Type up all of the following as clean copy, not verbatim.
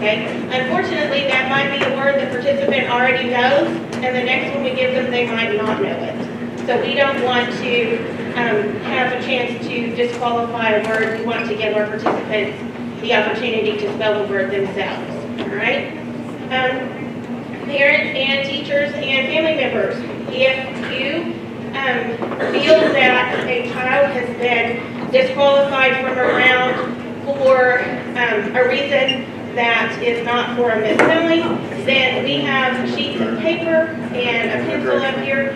Okay? Unfortunately, that might be a word the participant already knows, and the next one we give them, they might not know it. So we don't want to have a chance to disqualify a word. We want to give our participants the opportunity to spell the word themselves. All right? Parents and teachers and family members, if you feel that a child has been disqualified from a round for a reason that is not for a misspelling, then we have sheets of paper and a pencil up here.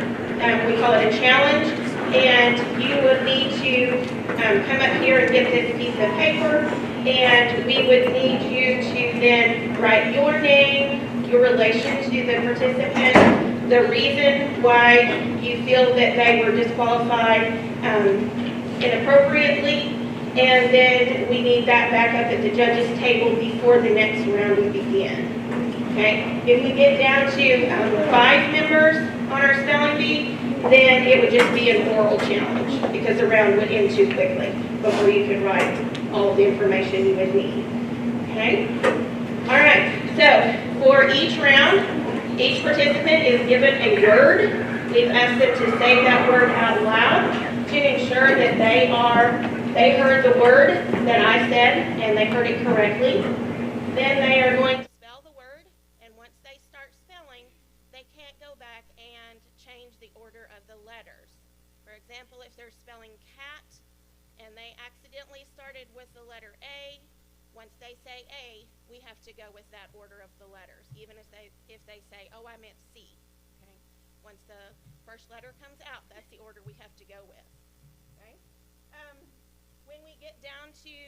We call it a challenge, and you would need to come up here and get this piece of paper, and we would need you to then write your name, your relation to the participant, the reason why you feel that they were disqualified inappropriately, and then we need that back up at the judges' table before the next round would begin. Okay? If we get down to 5 members on our spelling bee, then it would just be an oral challenge because the round would end too quickly before you could write all the information you would need. Okay? All right. So for each round, each participant is given a word. We've asked them to say that word out loud to ensure that they heard the word that I said and they heard it correctly. Then they are going to spell the word, and once they start spelling, they can't go back and change the order of the letters. For example, if they're spelling cat and they accidentally started with the letter A, once they say A, we have to go with that order of the letters, even if they say, oh, I meant C. Okay? Once the first letter comes out, that's the order we have to go with. Okay? When we get down to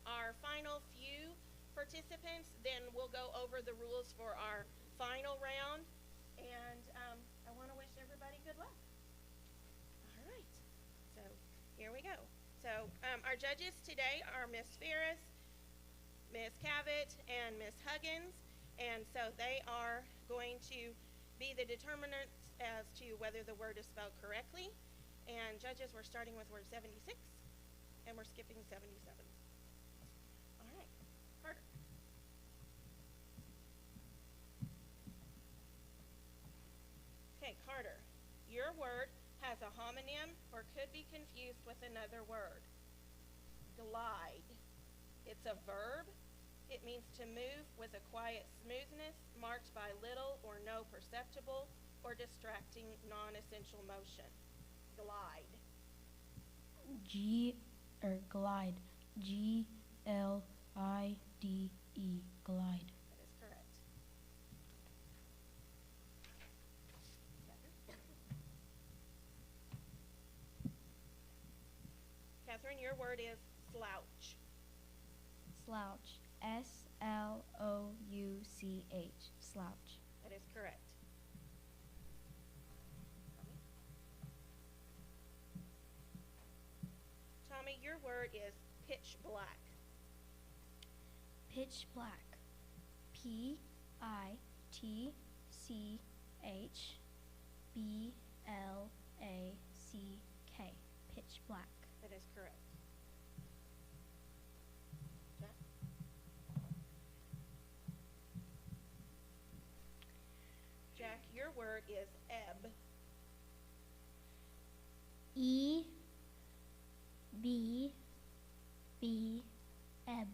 our final few participants, then we'll go over the rules for our final round, and I want to wish everybody good luck. All right, so here we go. So our judges today are Miss Ferris, Miss Cavett, and Miss Huggins, and so they are going to be the determinants as to whether the word is spelled correctly. And judges, we're starting with word 76, and we're skipping 77. All right, Carter. Okay, Carter, your word has a homonym or could be confused with another word. Glide. It's a verb. It means to move with a quiet smoothness marked by little or no perceptible or distracting non-essential motion. Glide. Glide. G-L-I-D-E. Glide. That is correct. Catherine, your word is slouch. Slouch. S-L-O-U-C-H. Slouch. That is correct. Tommy, your word is pitch black. Pitch black. P-I-T-C-H-B-L-A-C-K. Pitch black. That is correct. Jack? Jack, your word is ebb. E-B-B. Ebb.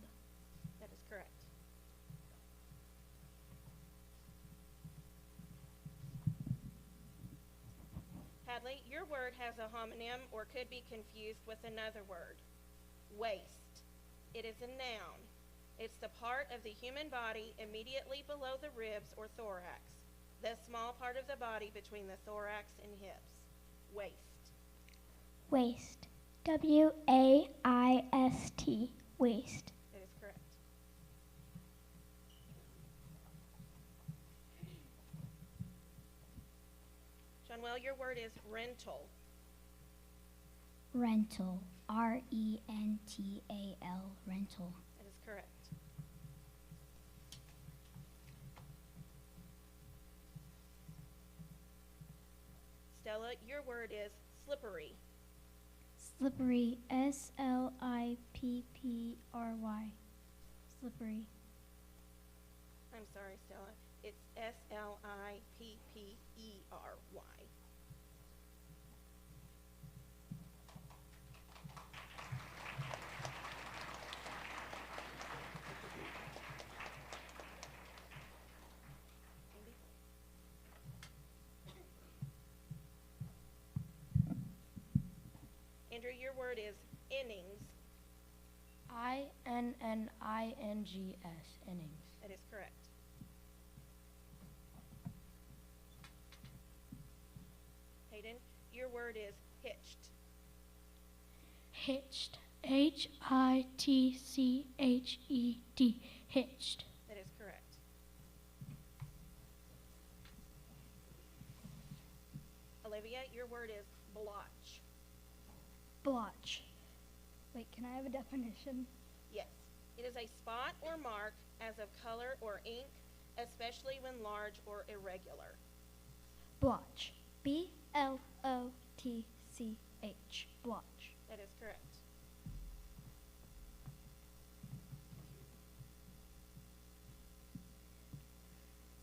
That is correct. Hadley, your word has a homonym or could be confused with another word. Waist. It is a noun. It's the part of the human body immediately below the ribs or thorax, the small part of the body between the thorax and hips. Waist. Waist. W-A-I-S-T. Waist. That is correct. Johnwell, your word is rental. Rental. R-E-N-T-A-L. Rental. That is correct. Stella, your word is slippery. Slippery. S-L-I-P-P-R-Y. Slippery. Stella. It's Slippery. Andrew, your word is innings. INNINGS, innings. That is correct. Hayden, your word is hitched. Hitched, HITCHED, hitched. That is correct. Olivia, your word is blotch. Blotch. Wait, can I have a definition? Yes. It is a spot or mark as of color or ink, especially when large or irregular. Blotch. BLOTCH. Blotch. That is correct.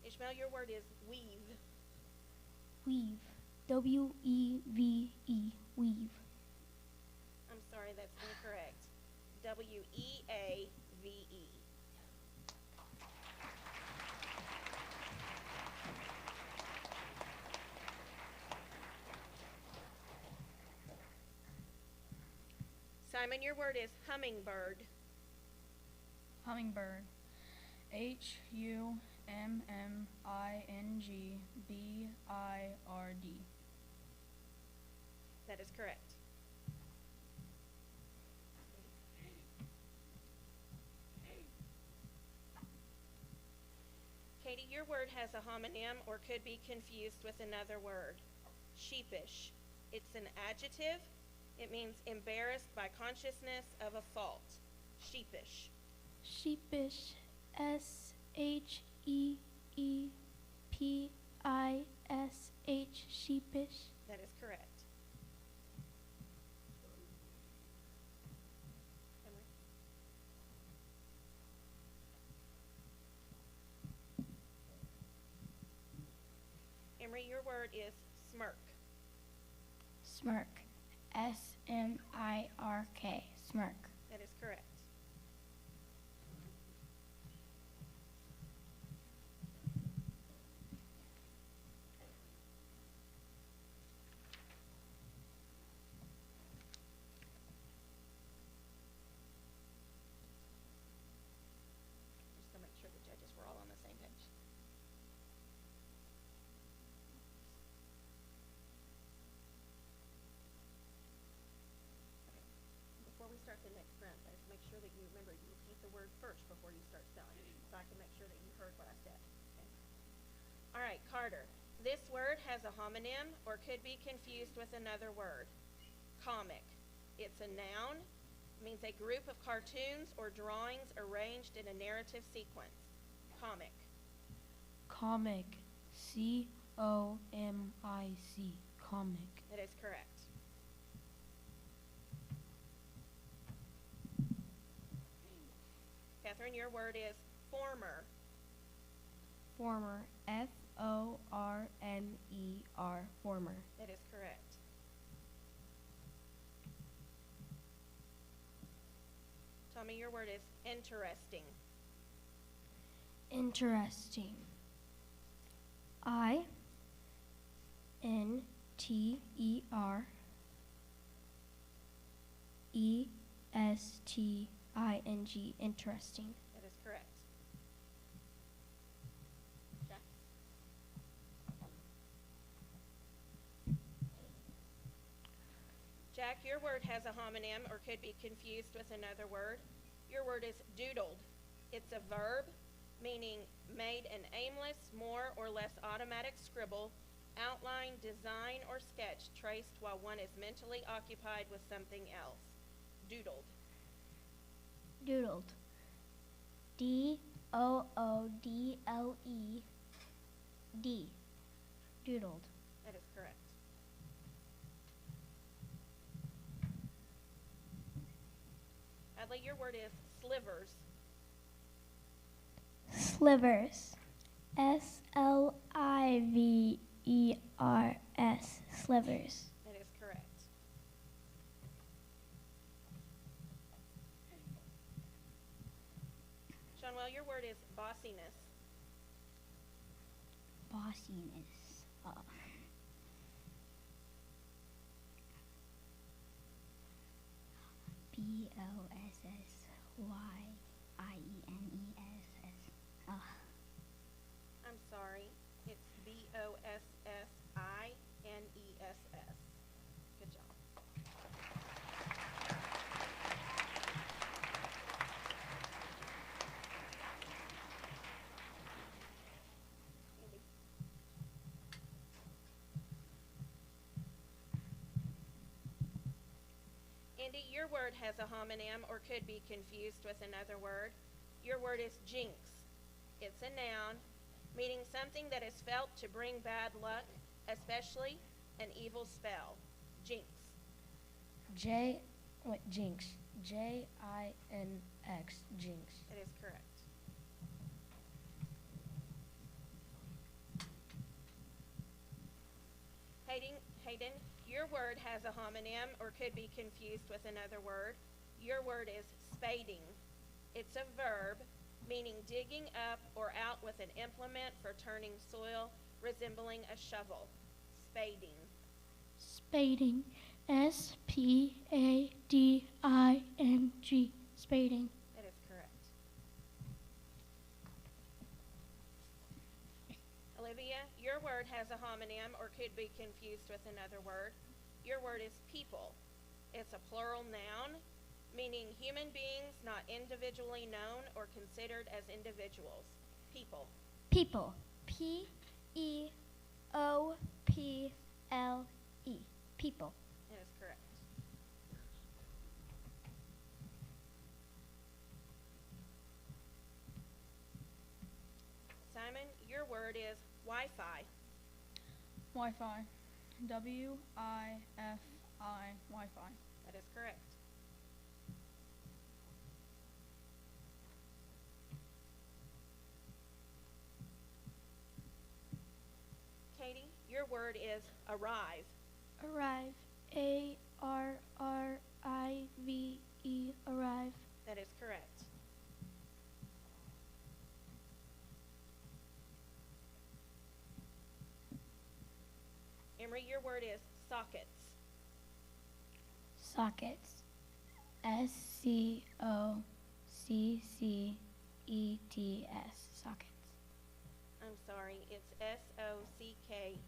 Ishmael, your word is weave. Weave. WEVE. Weave. I'm sorry, that's incorrect. WEAVE. Simon, your word is hummingbird. Hummingbird, HUMMINGBIRD. That is correct. Katie, your word has a homonym or could be confused with another word. Sheepish. It's an adjective. It means embarrassed by consciousness of a fault. Sheepish. Sheepish. SHEEPISH. Sheepish. That is correct. Emery, your word is smirk. Smirk. SMIRK. Smirk. That is correct. Just to make sure the judges were all on the same page. Before we start the next round, guys, make sure that you remember you repeat the word first before you start spelling, so I can make sure that you heard what I said. Okay. All right, Carter. This word has a homonym or could be confused with another word. Comic. It's a noun. It means a group of cartoons or drawings arranged in a narrative sequence. Comic. Comic, COMIC, comic. That is correct. Catherine, your word is former. Former, FORMER, former. That is correct. Tommy, your word is interesting. Interesting. INTERESTING. Interesting. That is correct. Jack? Jack, your word has a homonym or could be confused with another word. Your word is doodled. It's a verb meaning made an aimless, more or less automatic scribble, outline, design, or sketch traced while one is mentally occupied with something else. Doodled. Doodled. DOODLED. Doodled. That is correct. Adley, your word is slivers. Slivers. Slivers. Slivers. That is correct. Seanwell, your word is bossiness. Bossiness. Bossienes. I'm sorry. It's Bossines. Good job. Andy. Andy, your word has a homonym or could be confused with another word. Your word is jinx. It's a noun, meaning something that is felt to bring bad luck, especially an evil spell. Jinx. Jinx. Jinx. Jinx. That is correct. Hayden, your word has a homonym or could be confused with another word. Your word is spading. It's a verb, meaning digging up or out with an implement for turning soil, resembling a shovel. Spading. Spading. Spading. Spading. That is correct. Olivia, your word has a homonym or could be confused with another word. Your word is people. It's a plural noun, meaning human beings not individually known or considered as individuals. People. People. People. People. That is correct. Simon, your word is Wi-Fi. Wi-Fi. Wifi. Wi-Fi. That is correct. Katie, your word is arrive. Arrive. Arrive. Arrive. That is correct. Emery, your word is sockets. Sockets. Sockets. Sockets. I'm sorry, it's Sockets.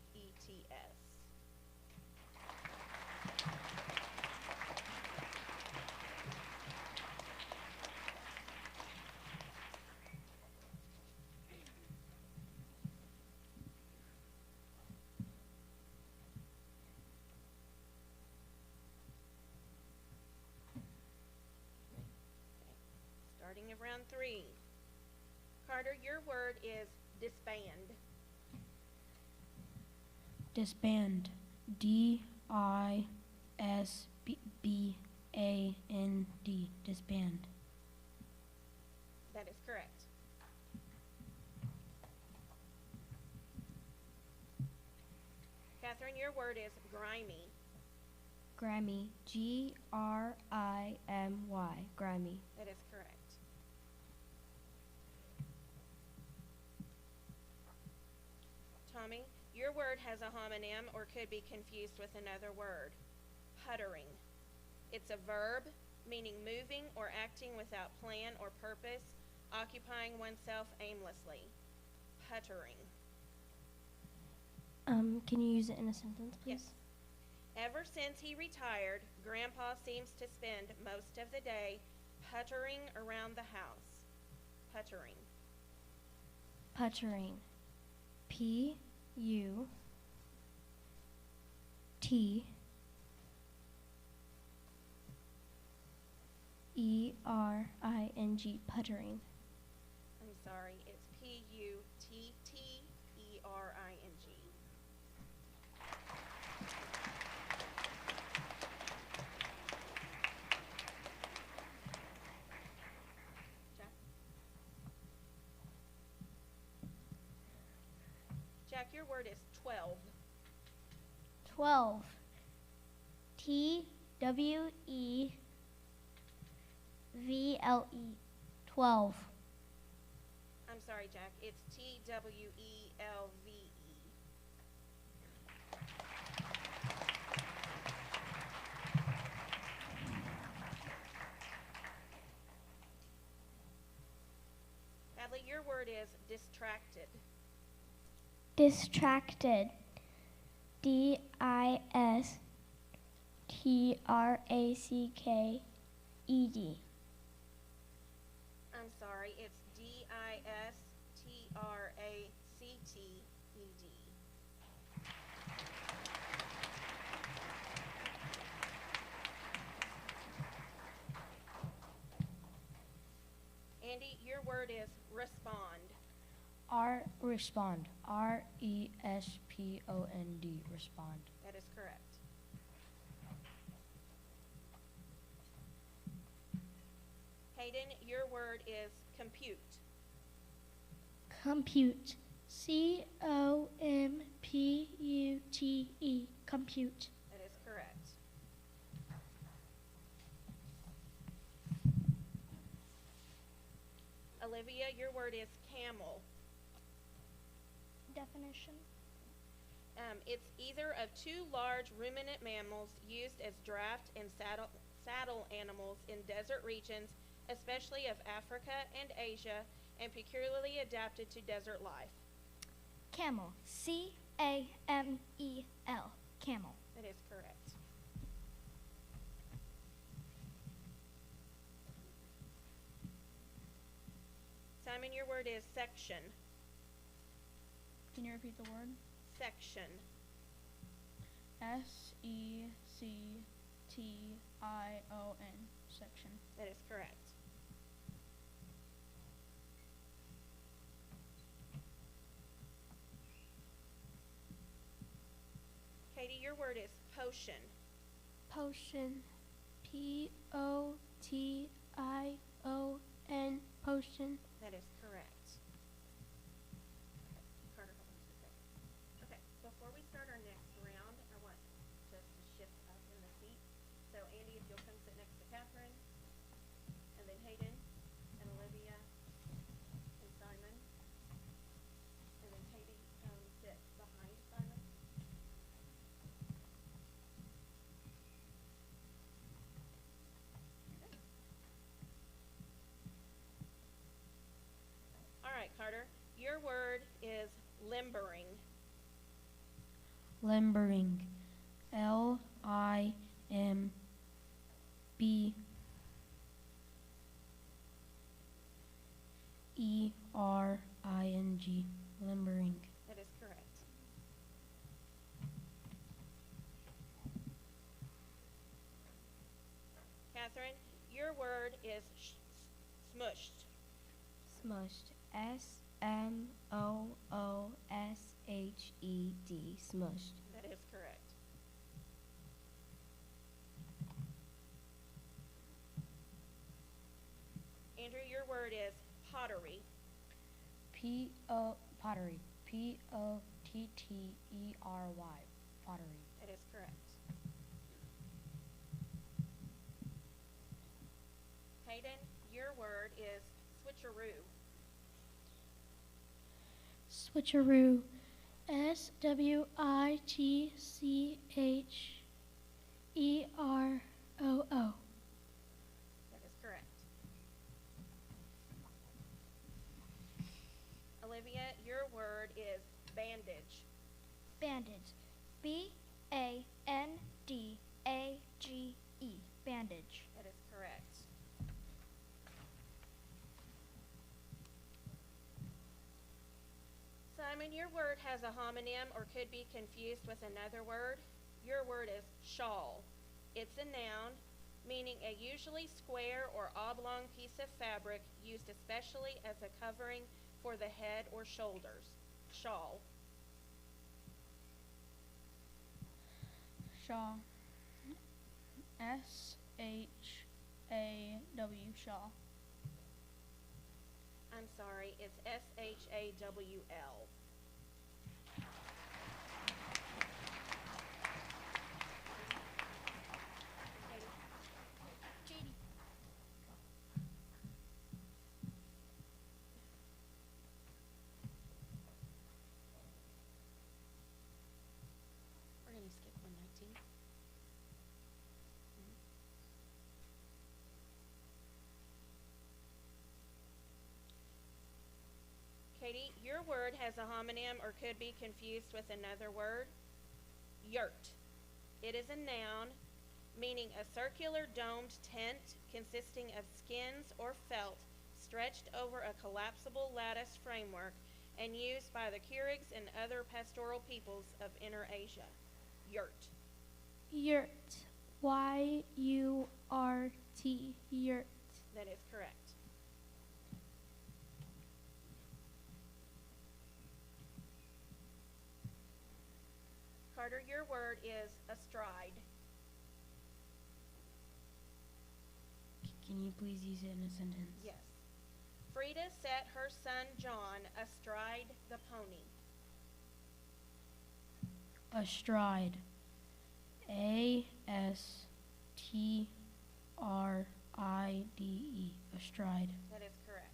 Starting of round 3. Carter, your word is disband. Disband. Disband. Disband. That is correct. Catherine, your word is grimy. Grammy. Grimy. Grammy. That is correct. Tommy, your word has a homonym or could be confused with another word. Puttering. It's a verb, meaning moving or acting without plan or purpose, occupying oneself aimlessly. Puttering. Can you use it in a sentence, please? Yes. Ever since he retired, Grandpa seems to spend most of the day puttering around the house. Puttering. Puttering. Puttering. Puttering. I'm sorry, it's Puttering. Jack? your word is 12. 12. T-W-E-V-L-E. 12. I'm sorry, Jack. It's T-W-E-L-V-E. Hadley, your word is distracted. Distracted. D-I-S-T-R-A-C-K-E-D. I'm sorry, it's D-I-S-T-R-A-C-T-E-D. Andy, your word is respond. Respond. R-E-S-P-O-N-D. Respond. That is correct. Hayden, your word is compute. Compute. C-O-M-P-U-T-E. Compute. That is correct. Olivia, your word is camel. Definition. It's either of two large ruminant mammals used as draft and saddle animals in desert regions, especially of Africa and Asia, and peculiarly adapted to desert life. Camel. C-A-M-E-L. Camel. That is correct. Simon, your word is section. Can you repeat the word? Section. S-E-C-T-I-O-N. Section. That is correct. Katie, your word is potion. Potion. P-O-T-I-O-N. Potion. That is correct. Carter, hold on just a second. Okay, before we start our next round, I want us to shift up in the seat. So Andy, if you'll come sit next to Catherine, and then Hayden, and Olivia, and Simon, and then Katie, sit behind Simon. All right, Carter, your word is limbering. Limbering. L-I-M-B-E-R-I-N-G. Limbering. That is correct. Catherine, your word is smushed. Smushed. S-M-O-O-S-H-E-D. Smushed. That is correct. Andrew, your word is pottery. Pottery. P-O-T-T-E-R-Y. Pottery. That is correct. Hayden, your word is switcheroo. Switcheroo. S-W-I-T-C-H-E-R-O-O. That is correct. Olivia, your word is bandage. Bandage. B-A-N-D-A-G-E. Bandage. That is correct. Simon, your word has a homonym or could be confused with another word. Your word is shawl. It's a noun, meaning a usually square or oblong piece of fabric used especially as a covering for the head or shoulders. Shawl. Shaw. S-H-A-W. Shaw. I'm sorry, it's S-H-A-W-L. Katie, your word has a homonym or could be confused with another word. Yurt. It is a noun meaning a circular domed tent consisting of skins or felt stretched over a collapsible lattice framework and used by the Kyrgyz and other pastoral peoples of Inner Asia. Yurt. Yurt. Y-U-R-T. Yurt. That is correct. Carter, your word is astride. Can you please use it in a sentence? Yes. Frida set her son John astride the pony. Astride. A-S-T-R-I-D-E. Astride. That is correct.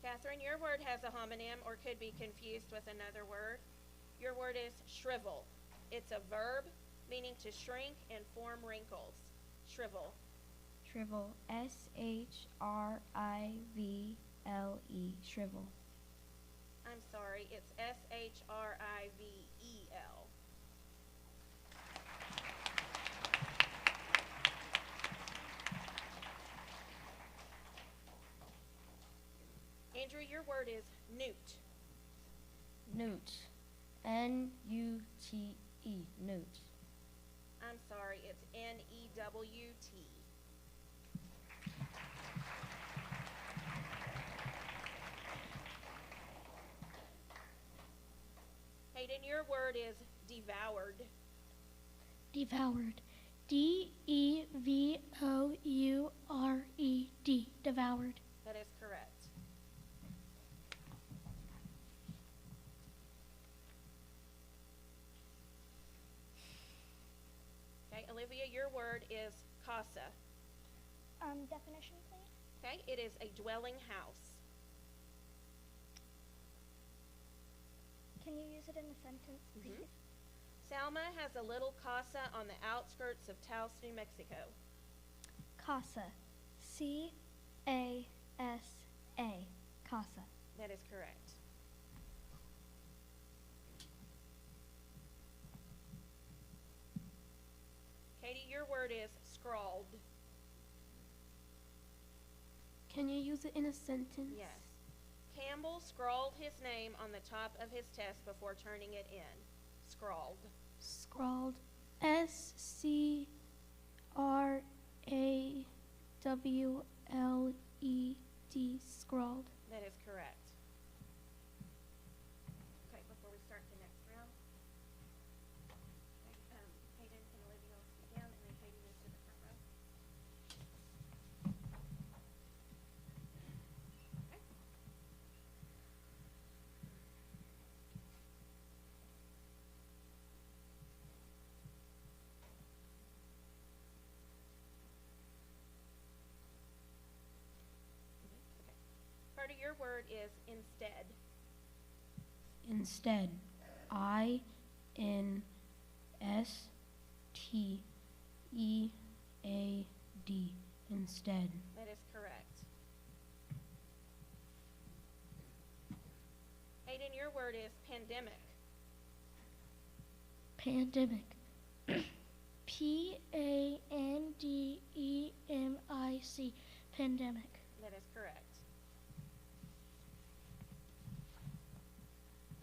Catherine, your word has a homonym or could be confused with another word. Your word is shrivel. It's a verb meaning to shrink and form wrinkles. Shrivel. Shrivel. S-H-R-I-V-L-E. Shrivel. I'm sorry, it's S-H-R-I-V-E-L. Andrew, your word is newt. Newt. N-U-T-E. Newt. I'm sorry, it's N-E-W-T. Hayden, your word is devoured. Devoured. D-E-V-O-U-R-E-D. Devoured. That is correct. Okay, Olivia, your word is casa. Definition, please. Okay, it is a dwelling house. Can you use it in a sentence, please? Salma has a little casa on the outskirts of Taos, New Mexico. Casa. C-A-S-A. Casa. That is correct. Katie, your word is scrawled. Can you use it in a sentence? Yes. Campbell scrawled his name on the top of his test before turning it in. Scrawled. Scrawled. S-C-R-A-W-L-E-D. Scrawled. That is correct. Okay, before we start the next round. Okay, Hayden and Olivia will sit down, and then Katie moves to the front row. Okay. Part of your word is instead. Instead. I-N-S-T-E-A-D. Instead. That is correct. Hayden, your word is pandemic. Pandemic. P-A-N-D-E-M-I-C. Pandemic. That is correct.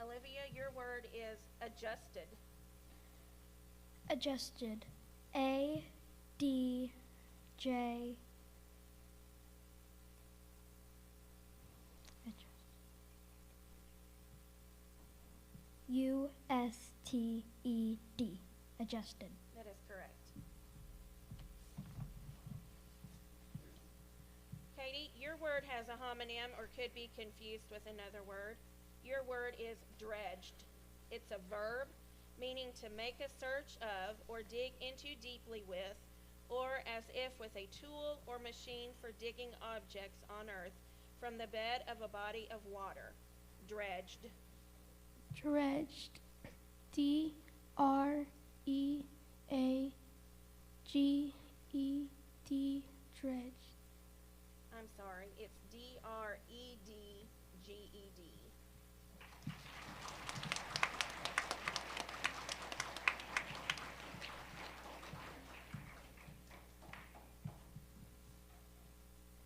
Olivia, your word is adjusted. Adjusted. A-D-J. U-S-T-E-D. Adjusted. That is correct. Katie, your word has a homonym or could be confused with another word. Your word is dredged. It's a verb meaning to make a search of or dig into deeply with, or as if with a tool or machine for digging objects on earth from the bed of a body of water. Dredged. Dredged. D-R-E-A-G-E-D. Dredge. I'm sorry, it's D-R-E-D-G-E-D.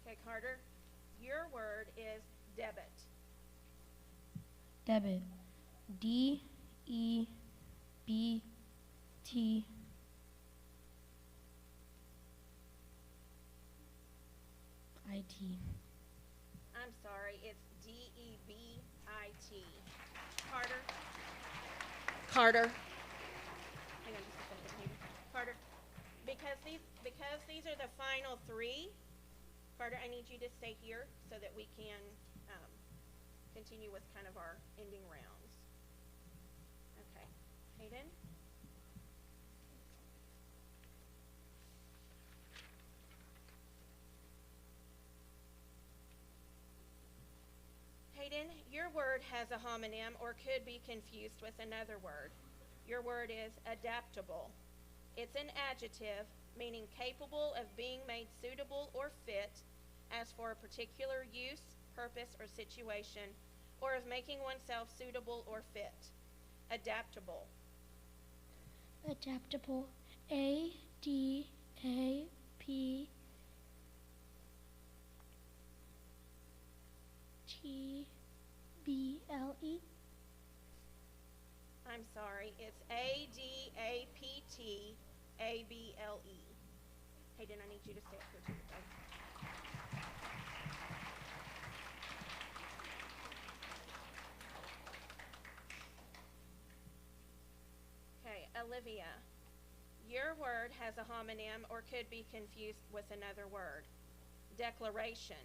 Okay, Carter, your word is debit. Debit. D-E-B-T. I-T. I'm sorry, it's D-E-B-I-T. Carter? Carter? Hang on just a second, maybe. Carter, because these are the final three, Carter, I need you to stay here so that we can continue with kind of our ending rounds. Okay. Hayden? Hayden, your word has a homonym or could be confused with another word. Your word is adaptable. It's an adjective meaning capable of being made suitable or fit as for a particular use, purpose, or situation, or of making oneself suitable or fit. Adaptable. Adaptable. A-D-A-P-T-B-L-E. I'm sorry, it's A-D-A-P-T-A-B-L-E. Hayden, I need you to stay up here too. Okay, Olivia, your word has a homonym or could be confused with another word. Declaration.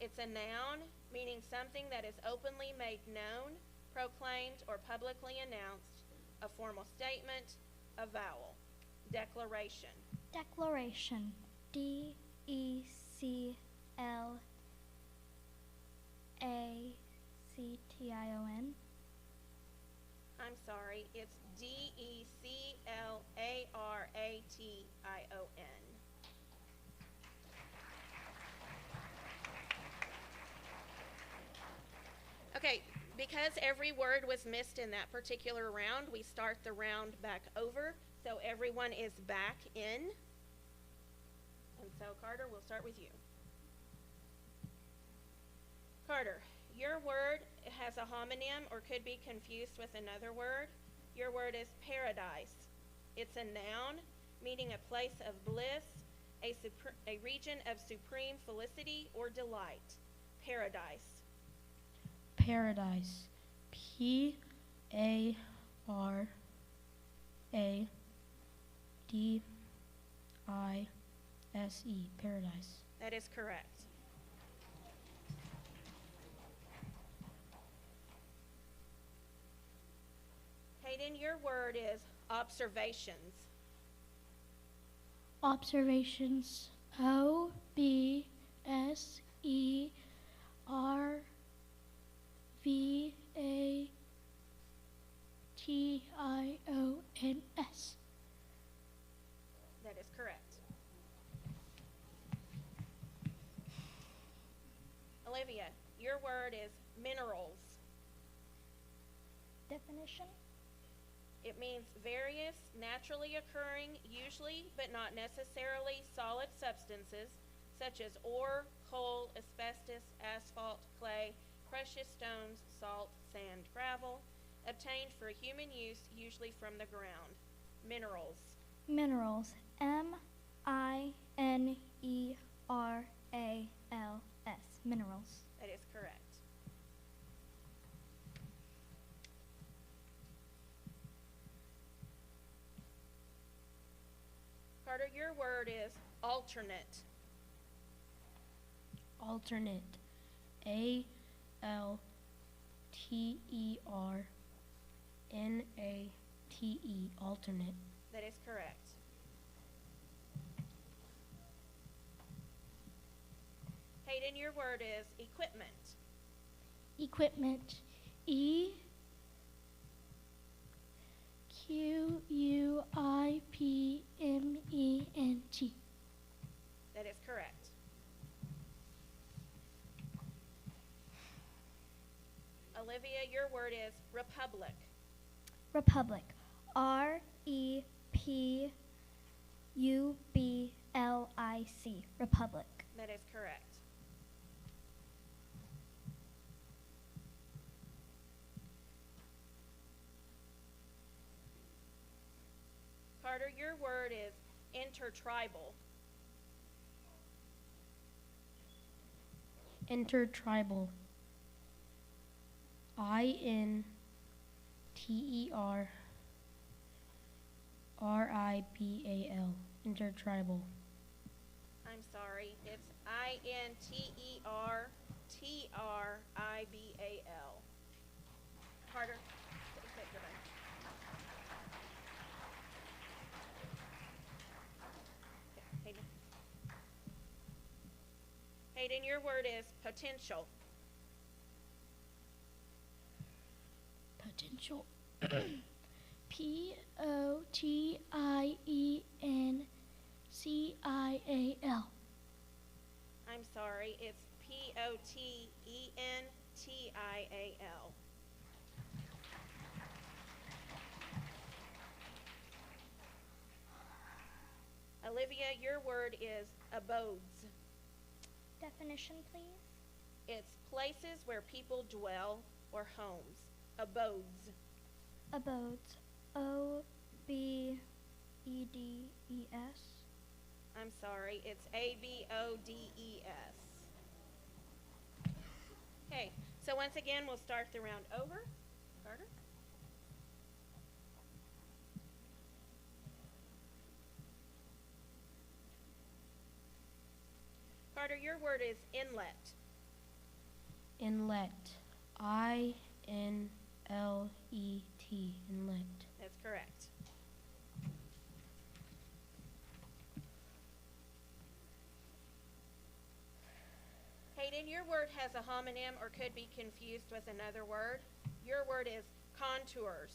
It's a noun meaning something that is openly made known, proclaimed, or publicly announced, a formal statement, a vowel. Declaration. Declaration. D-E-C-L-A-C-T-I-O-N. I'm sorry, it's D-E-C-L-A-R-A-T-I-O-N. Okay, because every word was missed in that particular round, we start the round back over, so everyone is back in. And so, Carter, we'll start with you. Carter, your word has a homonym or could be confused with another word. Your word is paradise. It's a noun meaning a place of bliss, a region of supreme felicity or delight. Paradise. Paradise. P-A-R-A-D-I-S-E. Paradise. That is correct. Hayden, your word is observations. Observations. O-B-S-E-R-V-A-T-I-O-N-S. That is correct. Olivia, your word is minerals. Definition. It means various naturally occurring, usually but not necessarily solid substances, such as ore, coal, asbestos, asphalt, clay, precious stones, salt, sand, gravel, obtained for human use, usually from the ground. Minerals. Minerals. M-I-N-E-R-A-L-S. Minerals. That is correct. Carter, your word is alternate. Alternate. A-L-T-E-R-N-A-T-E. Alternate. That is correct. Hayden, your word is equipment. Equipment. E-Q-U-I-P-M-E-N-T. That is correct. Olivia, your word is republic. Republic. R-E-P-U-B-L-I-C. Republic. That is correct. Carter, your word is intertribal. Intertribal. I-N-T-E-R-R-I-B-A-L. Intertribal. I'm sorry, it's I-N-T-E-R-T-R-I-B-A-L. Carter, take it back. Hayden. Hayden, your word is potential. Potential. P-O-T-I-E-N-C-I-A-L. I'm sorry, it's P-O-T-E-N-T-I-A-L. Olivia, your word is abodes. Definition, please. It's places where people dwell or homes. Abodes. Abodes. O-B-E-D-E-S. I'm sorry, it's A-B-O-D-E-S. Okay, so once again, we'll start the round over. Carter? Carter, your word is inlet. Inlet. I-N-L-E-T. Inlet. That's correct. Hayden, your word has a homonym or could be confused with another word. Your word is contours.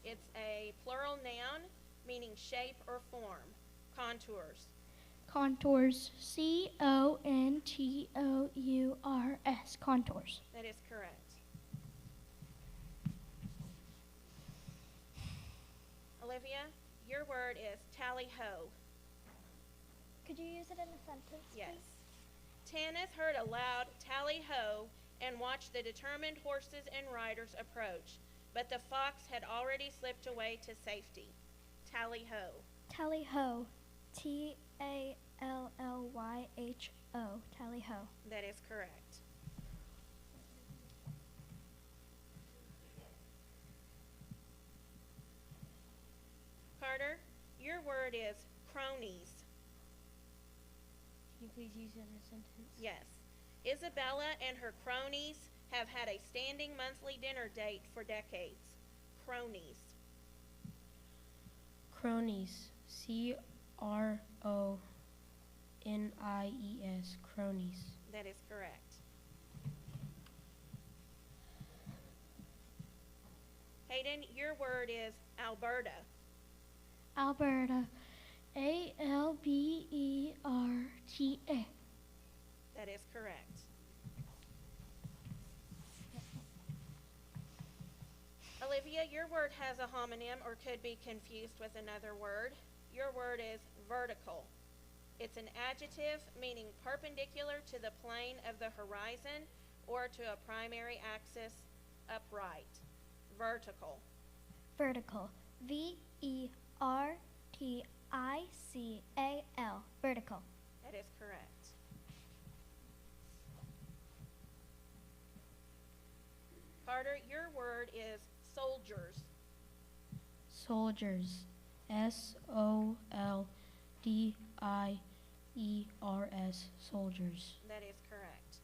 It's a plural noun meaning shape or form. Contours. Contours. C-O-N-T-O-U-R-S. Contours. That is correct. Olivia, your word is tally-ho. Could you use it in a sentence, Yes. please? Tanis heard a loud tally-ho and watched the determined horses and riders approach, but the fox had already slipped away to safety. Tally-ho. Tally-ho. T-A-L-L-Y-H-O. Tally-ho. That is correct. Carter, your word is cronies. Can you please use it in a sentence? Yes. Isabella and her cronies have had a standing monthly dinner date for decades. Cronies. Cronies. C-R-O-N-I-E-S. Cronies. That is correct. Hayden, your word is Alberta. Alberta. A-L-B-E-R-T-A. That is correct. Olivia, your word has a homonym or could be confused with another word. Your word is vertical. It's an adjective meaning perpendicular to the plane of the horizon or to a primary axis upright. Vertical. Vertical. V-E-R-T-I-C-A-L. Vertical. That is correct. Carter, your word is soldiers. Soldiers. S-O-L-D-I-E-R-S. Soldiers. That is correct.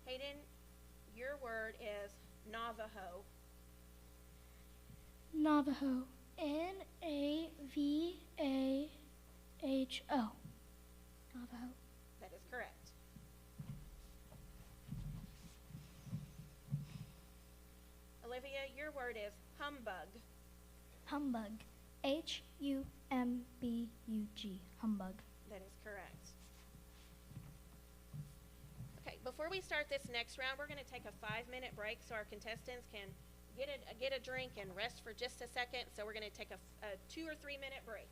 Hayden, your word is Navajo. Navajo. N-A-V-A-H-O. Navajo. That is correct. Olivia, your word is humbug. Humbug. Humbug. Humbug. That is correct. Okay, before we start this next round, we're going to take a 5-minute break so our contestants can get a drink and rest for just a second. So we're going to take a 2 or 3 minute break.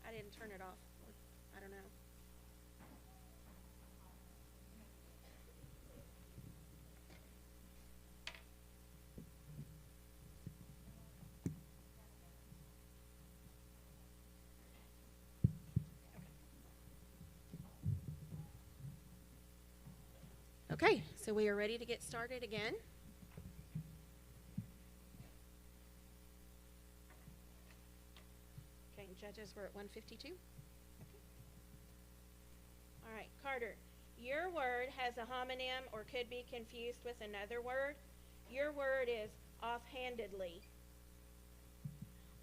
I didn't turn it off. I don't know. Okay, so we are ready to get started again. Okay, judges, we're at 152. All right, Carter, your word has a homonym or could be confused with another word. Your word is offhandedly.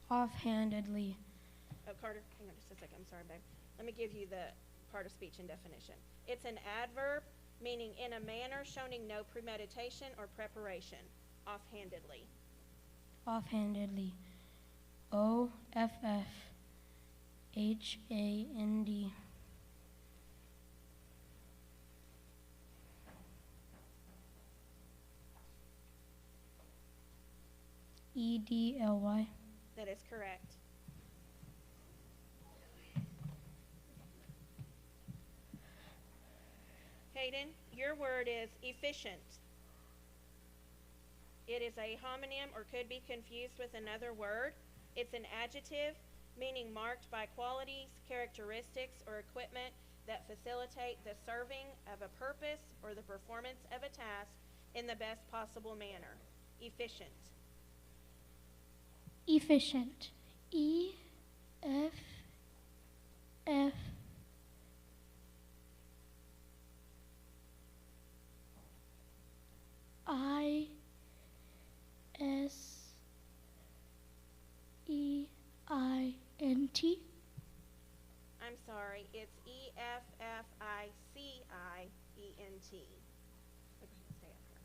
Offhandedly. Oh, Carter, hang on just a second. I'm sorry, babe. Let me give you the part of speech and definition. It's an adverb meaning in a manner showing no premeditation or preparation. Offhandedly. Offhandedly. O-F-F-H-A-N-D. E-D-L-Y. That is correct. Hayden, your word is efficient. It is a homonym or could be confused with another word. It's an adjective meaning marked by qualities, characteristics, or equipment that facilitate the serving of a purpose or the performance of a task in the best possible manner. Efficient. Efficient. E F F I S E I N T. I'm sorry, it's EFFICIENT. Stay up here.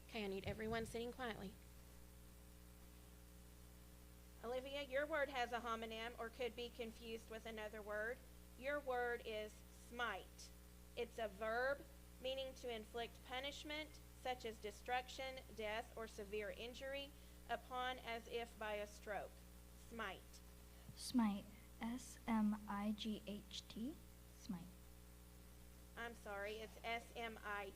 Okay, I need everyone sitting quietly. Olivia, your word has a homonym or could be confused with another word. Your word is smite. It's a verb meaning to inflict punishment, such as destruction, death, or severe injury, upon as if by a stroke. Smite. Smite. SMIGHT. Smite. I'm sorry, it's SMITE.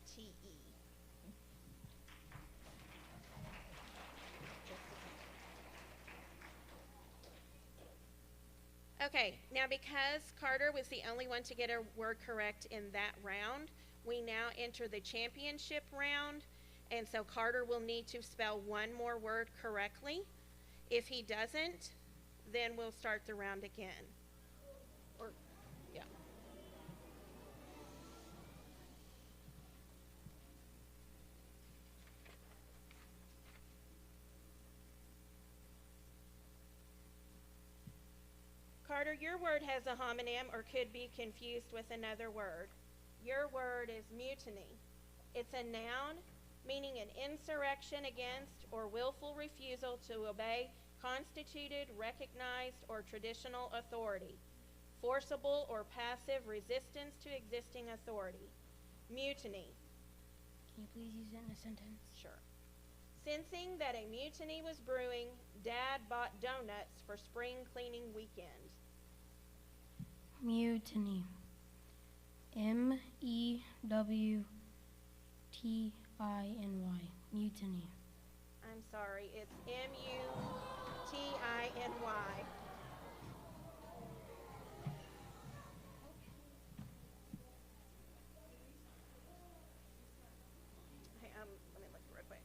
Okay, now because Carter was the only one to get a word correct in that round, we now enter the championship round, and so Carter will need to spell one more word correctly. If he doesn't, then we'll start the round again. Or, yeah. Carter, your word has a homonym or could be confused with another word. Your word is mutiny. It's a noun meaning an insurrection against or willful refusal to obey constituted, recognized, or traditional authority. Forcible or passive resistance to existing authority. Mutiny. Can you please use it in a sentence? Sure. Sensing that a mutiny was brewing, Dad bought donuts for spring cleaning weekend. Mutiny. MEWTINY. Mutiny. I'm sorry, it's MUTINY. Hey, let me look real quick.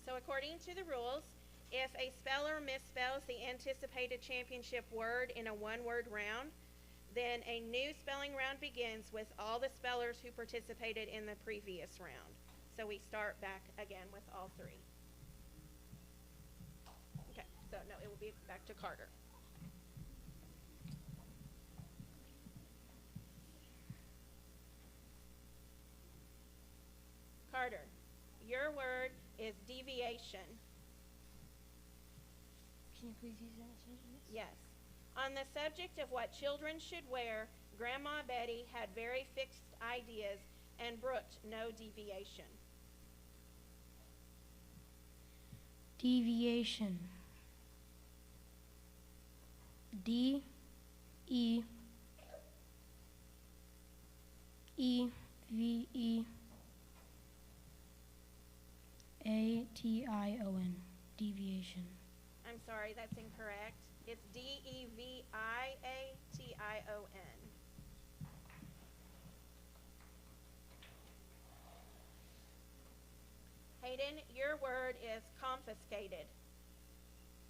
So according to the rules, if a speller misspells the anticipated championship word in a one-word round, then a new spelling round begins with all the spellers who participated in the previous round. So we start back again with all three. Okay, so no, it will be back to Carter. Carter, your word is deviation. Can you please use it in a sentence? Yes. On the subject of what children should wear, Grandma Betty had very fixed ideas and brooked no deviation. Deviation. DEVEATION. Deviation. I'm sorry, that's incorrect. It's DEVIATION. Hayden, your word is confiscated.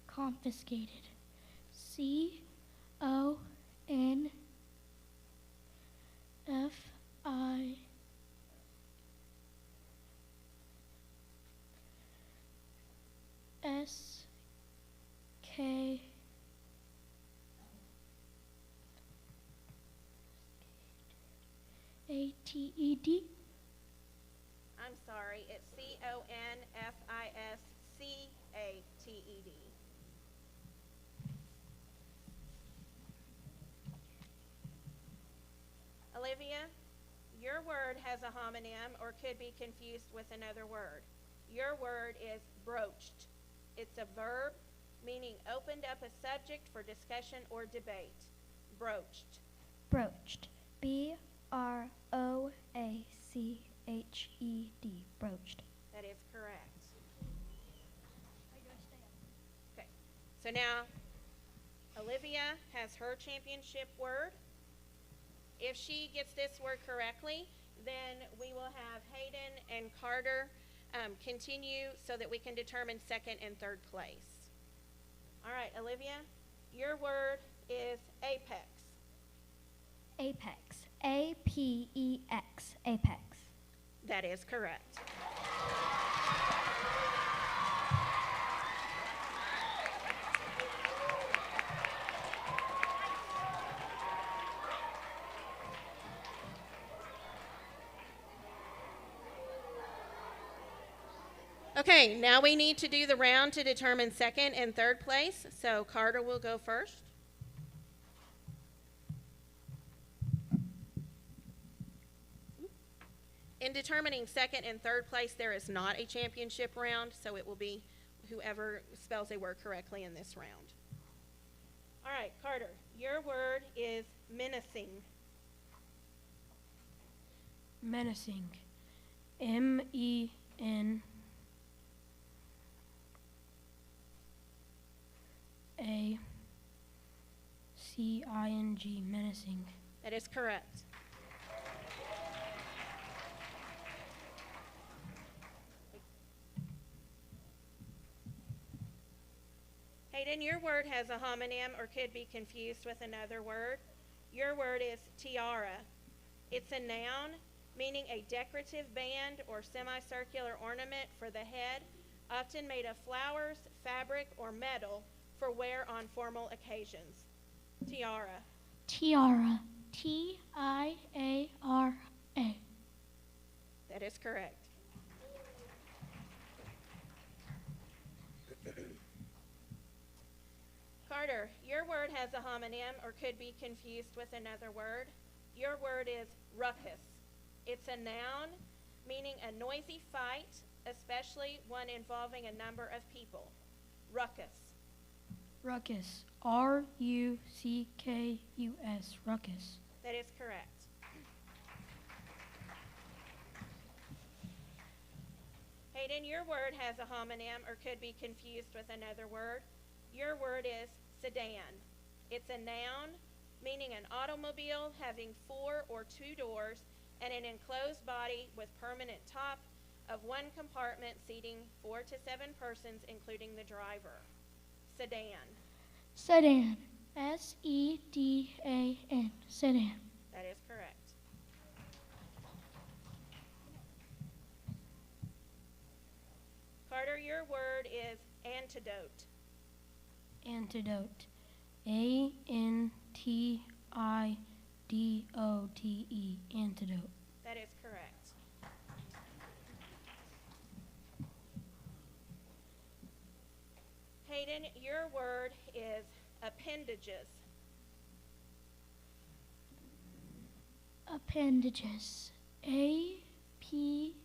Confiscated. CONFISCATED. I'm sorry, it's CONFISCATED. Olivia, your word has a homonym or could be confused with another word. Your word is broached. It's a verb meaning opened up a subject for discussion or debate. Broached. Broached. B-R-O-A-C-H-E-D. Broached. That is correct. Okay, so now Olivia has her championship word. If she gets this word correctly, then we will have Hayden and Carter continue so that we can determine second and third place. All right, Olivia, your word is apex. Apex. A-P-E-X. Apex. That is correct. Okay, now we need to do the round to determine second and third place. So Carter will go first. In determining second and third place, there is not a championship round, so it will be whoever spells a word correctly in this round. All right, Carter, your word is menacing. Menacing. M-E-N-A-C-I-N-G. Menacing. That is correct. Hayden, your word has a homonym or could be confused with another word. Your word is tiara. It's a noun meaning a decorative band or semicircular ornament for the head, often made of flowers, fabric, or metal for wear on formal occasions. Tiara. Tiara. T-I-A-R-A. That is correct. Carter, your word has a homonym or could be confused with another word. Your word is ruckus. It's a noun meaning a noisy fight, especially one involving a number of people. Ruckus. Ruckus. R-U-C-K-U-S. Ruckus. That is correct. Hayden, your word has a homonym or could be confused with another word. Your word is sedan. It's a noun meaning an automobile having 4 or 2 doors and an enclosed body with permanent top of one compartment seating 4 to 7 persons, including the driver. Sedan. Sedan. S-E-D-A-N. Sedan. That is correct. Carter, your word is antidote. Antidote. A-N-T-I-D-O-T-E. Antidote. That is correct. Hayden, your word is appendages. Appendages. A-P-P-E-N-D-A-G-E-S.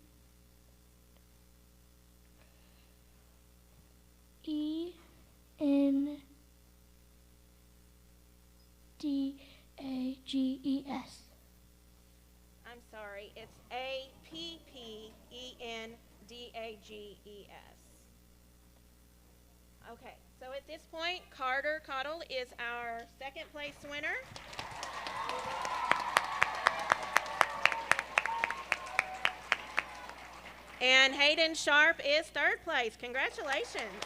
I'm sorry, it's A-P-P-E-N-D-A-G-E-S. Okay, so at this point, Carter Cottle is our second place winner. And Hayden Sharp is third place. Congratulations.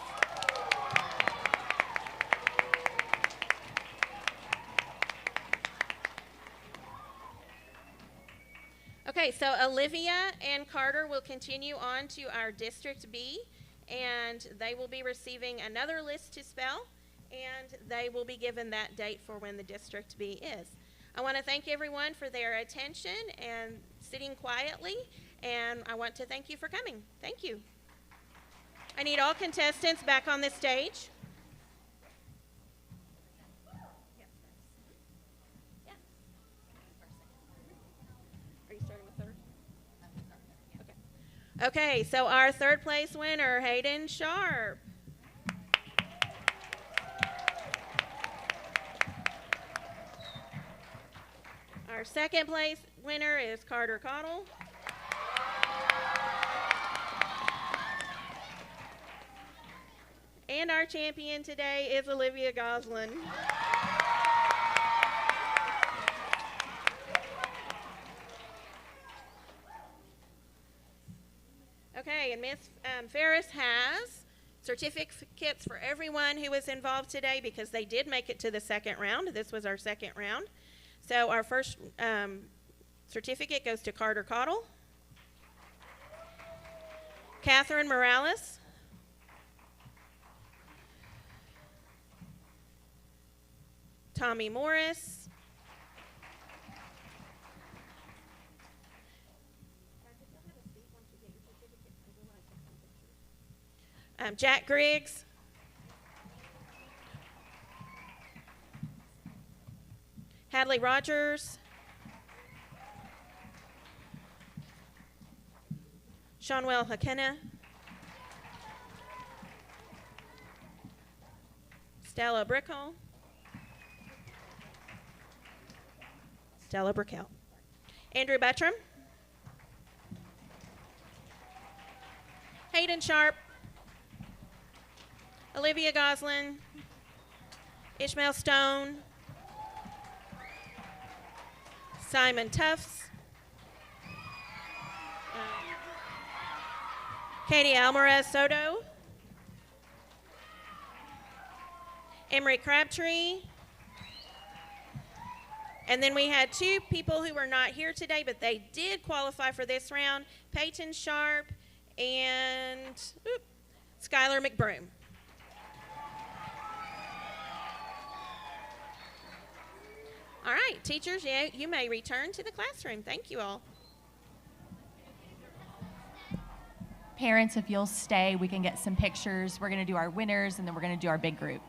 Okay, so Olivia and Carter will continue on to our District B, and they will be receiving another list to spell, and they will be given that date for when the District B is. I want to thank everyone for their attention and sitting quietly, and I want to thank you for coming. Thank you. I need all contestants back on the stage. Okay, so our third place winner, Hayden Sharp. Our second place winner is Carter Cottle. And our champion today is Olivia Goslin. Okay, and Miss Ferris has certificates for everyone who was involved today because they did make it to the second round. This was our second round. So our first certificate goes to Carter Cottle, Catherine Morales, Tommy Morris, Jack Griggs, Hadley Rogers, Shawnwell Hakena, Stella Brickell, Andrew Buttram, Hayden Sharp, Olivia Goslin, Ishmael Stone, Simon Tufts, Katie Alvarez Soto, Emery Crabtree, and then we had two people who were not here today, but they did qualify for this round, Peyton Sharp and Skylar McBroom. All right, teachers, you may return to the classroom. Thank you all. Parents, if you'll stay, we can get some pictures. We're going to do our winners, and then we're going to do our big group.